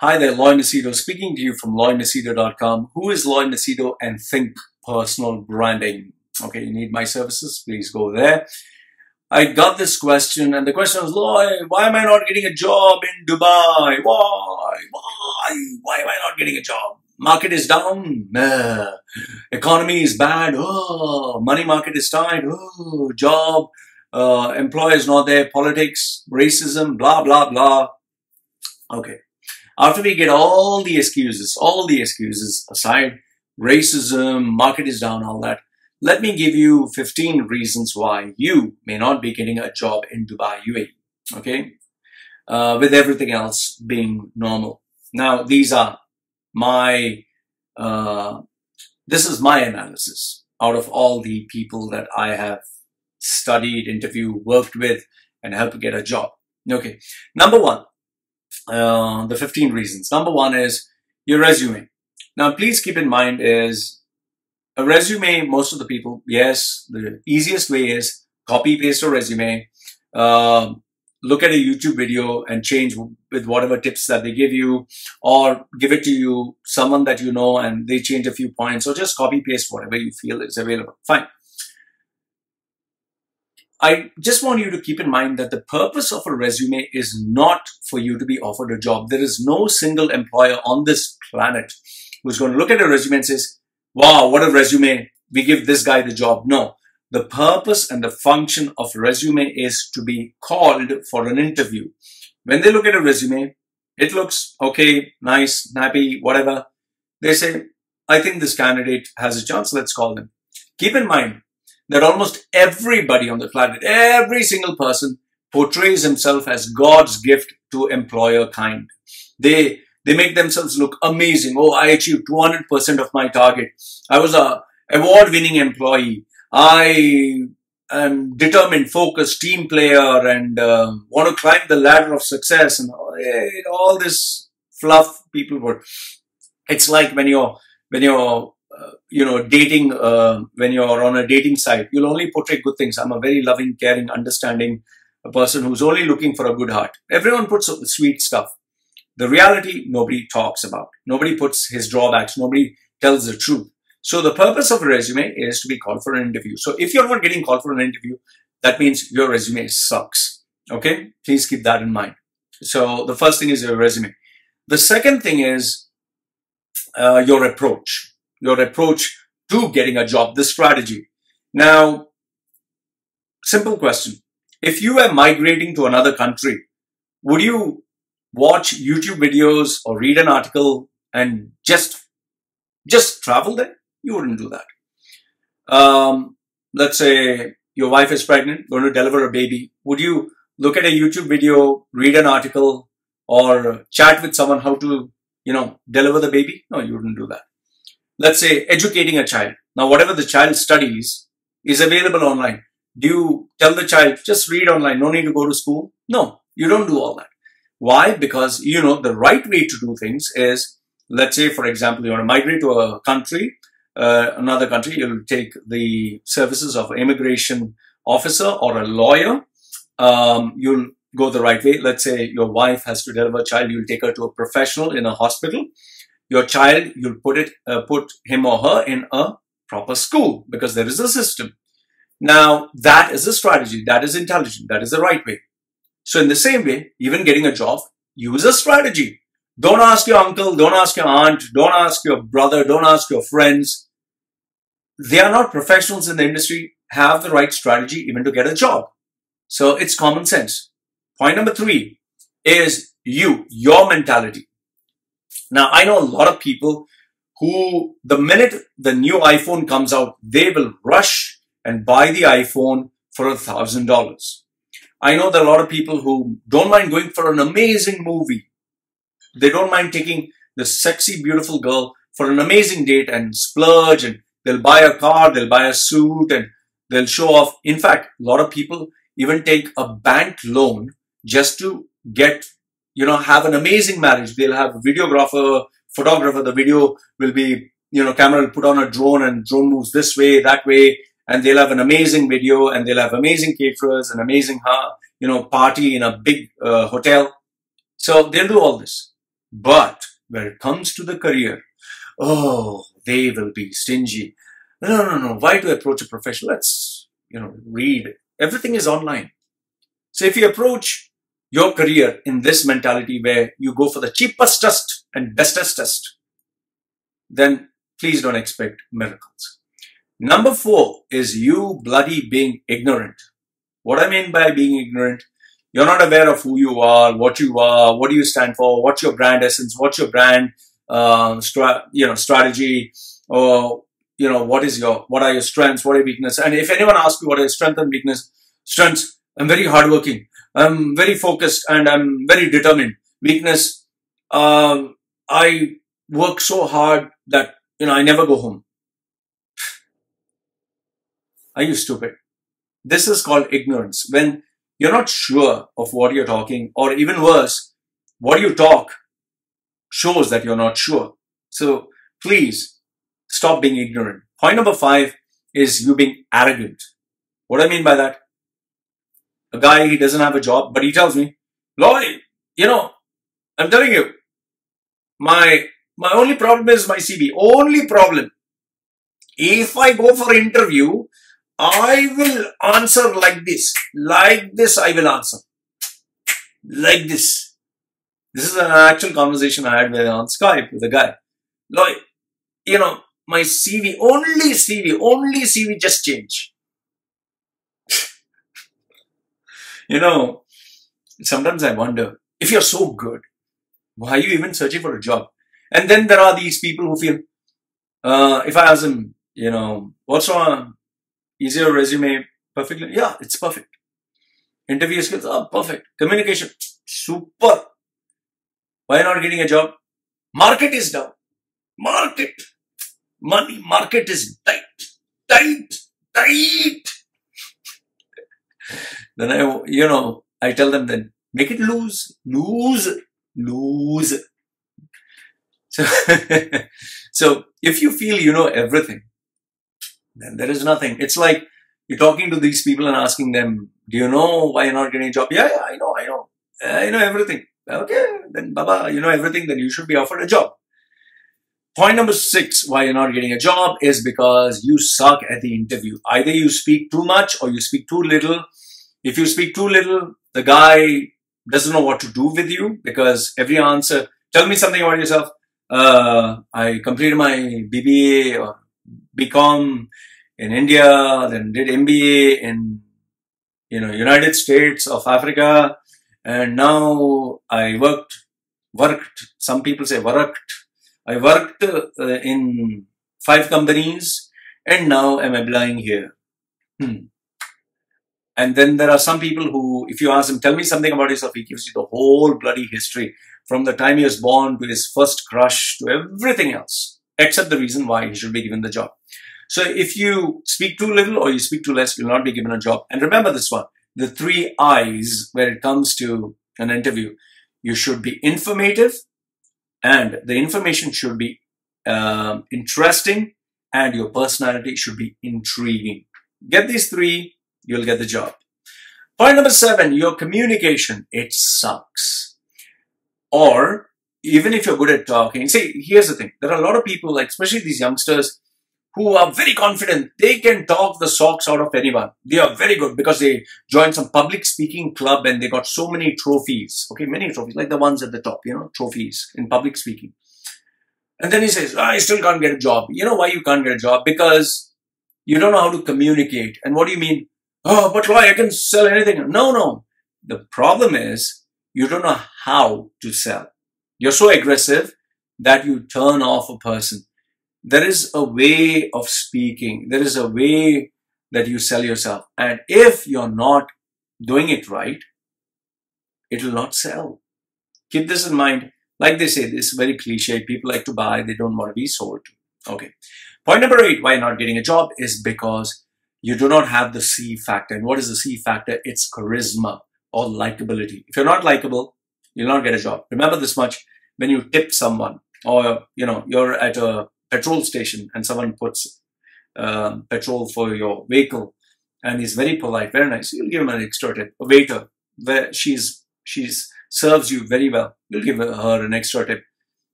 Hi there, Lloyd Machedo speaking to you from LloydMachedo.com. Who is Lloyd Machedo and Think Personal Branding? Okay, you need my services? Please go there. I got this question, and the question was, Lloyd, why am I not getting a job in Dubai? Why am I not getting a job? Market is down. Nah. Economy is bad. Oh, money market is tight. Oh, job, employers not there. Politics, racism, blah, blah, blah. Okay. After we get all the excuses aside, racism, market is down, all that, let me give you 15 reasons why you may not be getting a job in Dubai, UAE, okay? With everything else being normal. Now, these are my, this is my analysis out of all the people that I have studied, interviewed, worked with, and helped get a job. Okay, number one. The 15 reasons. Number one is your resume. Now, please keep in mind is a resume, most of the people, yes, the easiest way is copy, paste a resume, look at a YouTube video and change with whatever tips that they give you, or give it to you, someone that you know, and they change a few points, or just copy, paste whatever you feel is available. Fine. I just want you to keep in mind that the purpose of a resume is not for you to be offered a job. There is no single employer on this planet who's going to look at a resume and says, wow, what a resume. We give this guy the job. No, the purpose and the function of a resume is to be called for an interview. When they look at a resume, it looks okay, nice, snappy, whatever. They say, I think this candidate has a chance. Let's call them. Keep in mind that almost everybody on the planet, every single person portrays himself as God's gift to employer kind. They make themselves look amazing. Oh, I achieved 200% of my target. I was a award-winning employee. I am determined, focused, team player, and want to climb the ladder of success. And all this fluff people would. It's like when you're dating, when you're on a dating site, you'll only portray good things. I'm a very loving, caring, understanding person who's only looking for a good heart. Everyone puts sweet stuff. The reality, nobody talks about. Nobody puts his drawbacks. Nobody tells the truth. So the purpose of a resume is to be called for an interview. So if you're not getting called for an interview, that means your resume sucks. Okay? Please keep that in mind. So the first thing is your resume. The second thing is your approach. Your approach to getting a job, the strategy. Now, simple question. If you are migrating to another country, would you watch YouTube videos or read an article and just travel there? You wouldn't do that. Let's say your wife is pregnant, going to deliver a baby. Would you look at a YouTube video, read an article, or chat with someone how to, deliver the baby? No, you wouldn't do that. Let's say educating a child. Now, whatever the child studies is available online. Do you tell the child, just read online, no need to go to school? No, you don't do all that. Why? Because, the right way to do things is, let's say, for example, you want to migrate to a country, another country, you'll take the services of an immigration officer or a lawyer. You'll go the right way. Let's say your wife has to deliver a child, you'll take her to a professional in a hospital. Your child, you'll put him or her in a proper school because there is a system. Now, that is a strategy. That is intelligent. That is the right way. So in the same way, even getting a job, use a strategy. Don't ask your uncle. Don't ask your aunt. Don't ask your brother. Don't ask your friends. They are not professionals in the industry. Have the right strategy even to get a job. So it's common sense. Point number 3 is your mentality. Now, I know a lot of people who, the minute the new iPhone comes out, they will rush and buy the iPhone for $1,000. I know that a lot of people who don't mind going for an amazing movie. They don't mind taking the sexy, beautiful girl for an amazing date and splurge, and they'll buy a car, they'll buy a suit, and they'll show off. In fact, a lot of people even take a bank loan just to get have an amazing marriage. They'll have a videographer, photographer. The video will be, camera will put on a drone and drone moves this way, that way. And they'll have an amazing video and they'll have amazing caterers, an amazing, party in a big hotel. So they'll do all this. But when it comes to the career, oh, they will be stingy. No, no, no. Why to approach a professional? Let's, read. Everything is online. So if you approach your career in this mentality where you go for the cheapest test and bestest test, then please don't expect miracles. Number 4 is you bloody being ignorant. What I mean by being ignorant, you're not aware of who you are, what do you stand for, what's your brand essence, what's your brand strategy, or what are your strengths, what are your weaknesses. And if anyone asks you what are your strengths and weakness, strengths, I'm very hardworking, I'm very focused, and I'm very determined. Weakness, I work so hard that I never go home. Are you stupid? This is called ignorance. When you're not sure of what you're talking, or even worse, what you talk shows that you're not sure. So please stop being ignorant. Point number 5 is you being arrogant. What I mean by that? A guy, he doesn't have a job, but he tells me, Lloyd, I'm telling you, my only problem is my CV. Only problem. If I go for an interview, I will answer like this. Like this, I will answer. Like this. This is an actual conversation I had on Skype with a guy. Lloyd, my CV, only CV just change. Sometimes I wonder, if you're so good, why are you even searching for a job? And then there are these people who feel, if I ask them, what's wrong? Is your resume perfectly? Yeah, it's perfect. Interview skills are perfect. Communication, super. Why not getting a job? Market is down. Market. Money market is tight. Then I tell them then, make it loose. So if you feel you know everything, then there is nothing. It's like you're talking to these people and asking them, do you know why you're not getting a job? Yeah, I know. I know everything. Okay, then Baba, you know everything, then you should be offered a job. Point number 6, why you're not getting a job is because you suck at the interview. Either you speak too much or you speak too little. If you speak too little, the guy doesn't know what to do with you because every answer, tell me something about yourself. I completed my BBA or BCom in India, then did MBA in United States of Africa, and now I worked. Some people say worked. I worked in 5 companies, and now I'm applying here. And then there are some people who, if you ask them, tell me something about yourself, he gives you the whole bloody history from the time he was born to his first crush to everything else, except the reason why he should be given the job. So if you speak too little or you speak too less, you'll not be given a job. And remember this one, the 3 I's when it comes to an interview. You should be informative, and the information should be interesting, and your personality should be intriguing. Get these 3, you'll get the job. Point number 7, your communication, it sucks. Or even if you're good at talking, see, here's the thing. There are a lot of people, like especially these youngsters, who are very confident. They can talk the socks out of anyone. They are very good because they joined some public speaking club and they got so many trophies. Okay, many trophies, like the ones at the top, trophies in public speaking. And then he says, I still can't get a job. You know why you can't get a job? Because you don't know how to communicate. And what do you mean? Oh, but why? I can sell anything. No. The problem is you don't know how to sell. You're so aggressive that you turn off a person. There is a way of speaking. There is a way that you sell yourself. And if you're not doing it right, it will not sell. Keep this in mind. Like they say, this is very cliche. People like to buy. They don't want to be sold to. Okay. Point number 8, why you're not getting a job is because you do not have the C factor. And what is the C factor? It's charisma or likability. If you're not likable, you'll not get a job. Remember this much. When you tip someone or, you're at a petrol station and someone puts petrol for your vehicle and he's very polite, very nice, you'll give him an extra tip. A waiter, where she's serves you very well. We'll give her an extra tip.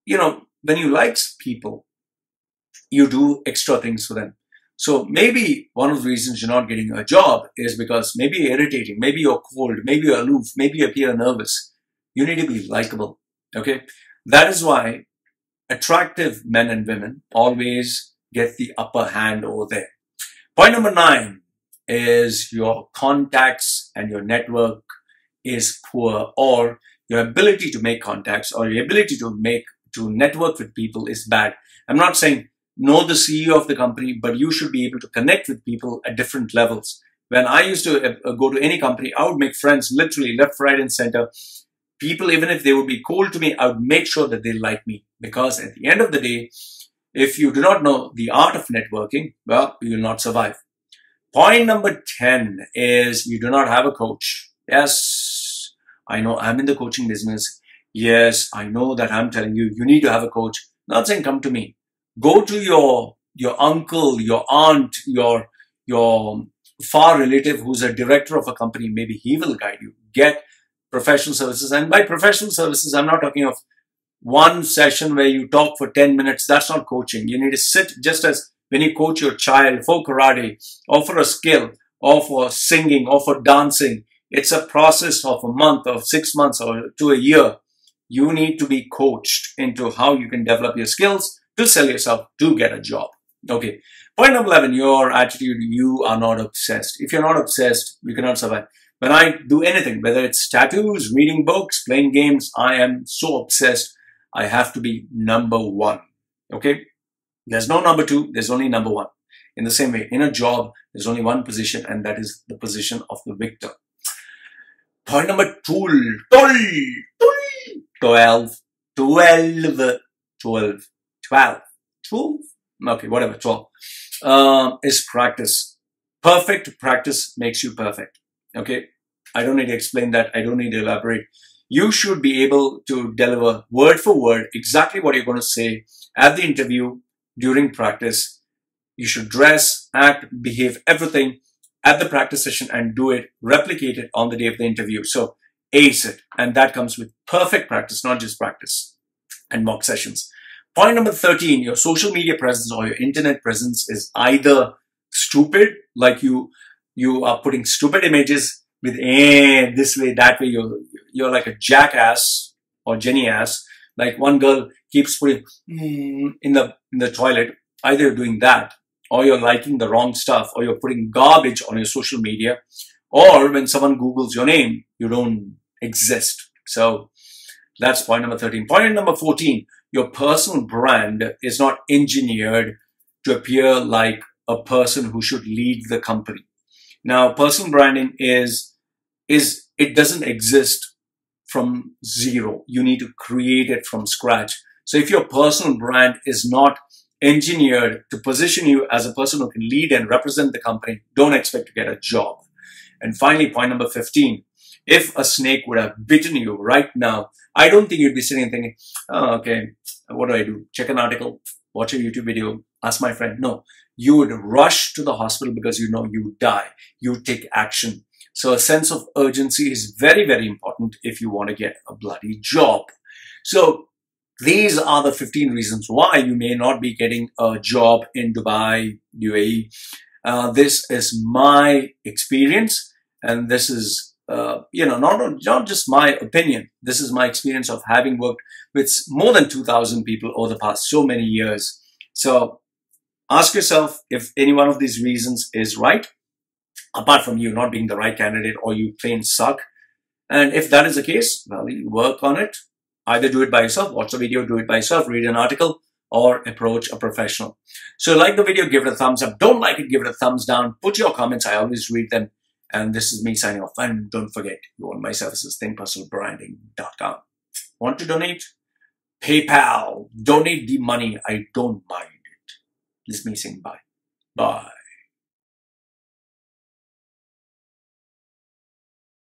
When you like people, you do extra things for them. So maybe one of the reasons you're not getting a job is because maybe you're irritating, maybe you're cold, maybe you're aloof, maybe you appear nervous. You need to be likable. Okay. That is why attractive men and women always get the upper hand over there. Point number 9 is your contacts and your network is poor, or your ability to make contacts or your ability to network with people is bad. I'm not saying know the CEO of the company, but you should be able to connect with people at different levels. When I used to go to any company, I would make friends literally left, right, and center. People, even if they would be cold to me, I would make sure that they like me, because at the end of the day, if you do not know the art of networking, well, you will not survive. Point number 10 is you do not have a coach. Yes, I know I'm in the coaching business. Yes, I know that I'm telling you, you need to have a coach. Not saying come to me. Go to your uncle, your aunt, your far relative who's a director of a company. Maybe he will guide you. Get professional services. And by professional services, I'm not talking of one session where you talk for 10 minutes. That's not coaching. You need to sit, just as when you coach your child for karate or for a skill or for singing or for dancing. It's a process of a month or 6 months or to a year. You need to be coached into how you can develop your skills to sell yourself, to get a job. Okay. Point number 11, your attitude. You are not obsessed. If you're not obsessed, you cannot survive. When I do anything, whether it's tattoos, reading books, playing games, I am so obsessed. I have to be number 1. Okay. There's no number 2. There's only number 1. In the same way, in a job, there's only one position, and that is the position of the victor. Point number 12. Okay, whatever, 12. Is practice. Perfect practice makes you perfect. Okay. I don't need to explain that. I don't need to elaborate. You should be able to deliver word for word exactly what you're going to say at the interview during practice. You should dress, act, behave, everything at the practice session and do it, replicate it on the day of the interview. So ace it. And that comes with perfect practice, not just practice and mock sessions. Point number 13, your social media presence or your internet presence is either stupid, like you are putting stupid images with this way, that way. You're like a jackass or Jenny ass. Like one girl keeps putting in the toilet. Either you're doing that, or you're liking the wrong stuff, or you're putting garbage on your social media, or when someone Googles your name, you don't exist. So that's point number 13. Point number 14, your personal brand is not engineered to appear like a person who should lead the company. Now, personal branding it doesn't exist from zero. You need to create it from scratch. So if your personal brand is not engineered to position you as a person who can lead and represent the company, don't expect to get a job. And finally, point number 15, if a snake would have bitten you right now, I don't think you'd be sitting and thinking, oh, okay, what do I do? Check an article, watch a YouTube video, ask my friend. No, you would rush to the hospital because you know you would die. You would take action. So a sense of urgency is very, very important if you want to get a bloody job. So these are the 15 reasons why you may not be getting a job in Dubai, UAE. This is my experience, and this is, not just my opinion. This is my experience of having worked with more than 2,000 people over the past so many years. So ask yourself if any one of these reasons is right, apart from you not being the right candidate or you plain suck. And if that is the case, well, you work on it. Either do it by yourself, watch the video, do it by yourself, read an article, or approach a professional. So like the video, give it a thumbs up. Don't like it, give it a thumbs down. Put your comments. I always read them. And this is me signing off. And don't forget, you want my services, thinkpersonalbranding.com. Want to donate? PayPal. Donate the money. I don't mind it. This is me saying bye. Bye.